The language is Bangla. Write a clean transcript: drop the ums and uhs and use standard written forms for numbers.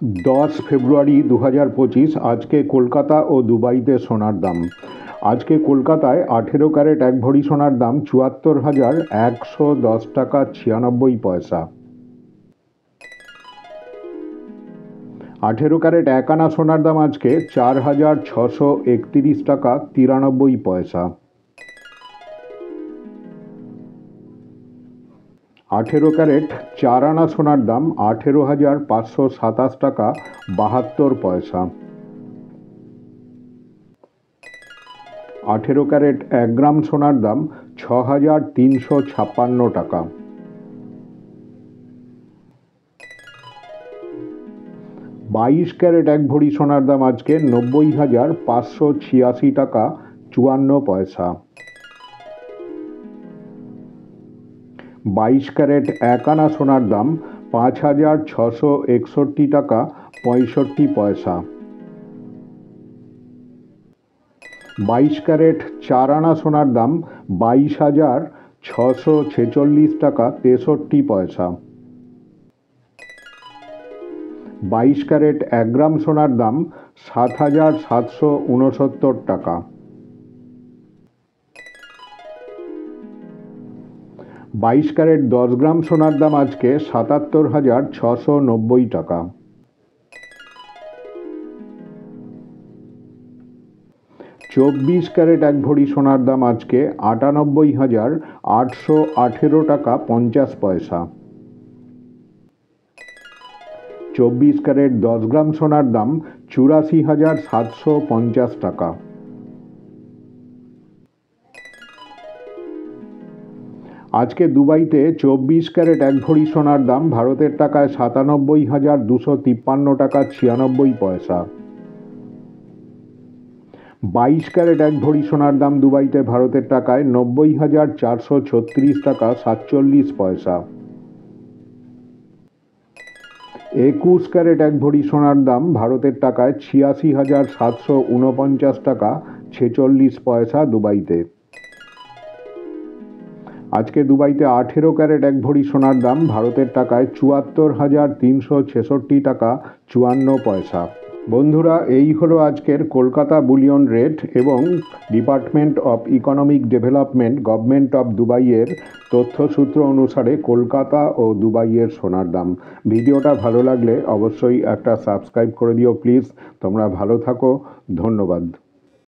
10 ফেব্রুয়ারি 2025 আজকে কলকাতা ও দুবাইতে সোনার দাম। আজকে কলকাতায় 18 ক্যারেট 1 ভরি সোনার দাম ৭৪,১১০ টাকা ৯৬ পয়সা। 18 ক্যারেট 1 আনা সোনার দাম আজকে ৪,৬৩১ টাকা ৯৩ পয়সা। 18 ক্যারেট 4 আনা সোনার দাম ১৮,৫২৭ টাকা ৭২ পয়সা। 18 ক্যারেট 1 গ্রাম সোনার দাম ৬,৩৫৬ টাকা। 22 ক্যারেট 1 ভরি সোনার দাম আজকে ৯০,৫৮৬ টাকা ৫৪ পয়সা। 22 ক্যারেট 1 আনা সোনার দাম ৫,৬৬১ টাকা ৬৫ পয়সা। 22 ক্যারেট 4 আনা সোনার দাম ২২,৬৪৬ টাকা ৬৩ পয়সা। 22 ক্যারেট 1 গ্রাম সোনার দাম ৭,৭৬৯ টাকা। 22 ক্যারেট 10 গ্রাম সোনার দাম আজকে ৭৭,৬৯০ টাকা। 24 ক্যারেট 1 ভরি সোনার দাম আজকে ৯৮,৮১৮ টাকা ৫০ পয়সা। 24 ক্যারেট 10 গ্রাম সোনার দাম ৮৪,৭৫০ টাকা। আজকে দুবাইতে 24 ক্যারেট 1 ভরি সোনার দাম ভারতের টাকায় ৯৭,২৫৩ টাকা ৯৬ পয়সা। 22 ক্যারেট 1 ভরি সোনার দাম দুবাইতে ভারতের টাকায় ৯০,৪৩৬ টাকা ৪৭ পয়সা। 21 ক্যারেট 1 ভরি সোনার দাম ভারতের টাকায় ৮৬,৭৪৯ টাকা ৪৬ পয়সা দুবাইতে। আজকে দুবাইতে 18 ক্যারেট 1 ভরি সোনার দাম ভারতের টাকায় ৭৪,৩৬৬ টাকা ৫৪ পয়সা। বন্ধুরা, এই হলো আজকের কলকাতা বুলিয়ন রেট এবং department of economic development government of দুবাইয়ের তথ্যসূত্র অনুসারে কলকাতা ও দুবাইয়ের সোনার দাম। ভিডিওটা ভালো লাগলে অবশ্যই একটা সাবস্ক্রাইব করে দিও প্লিজ। তোমরা ভালো থাকো, ধন্যবাদ।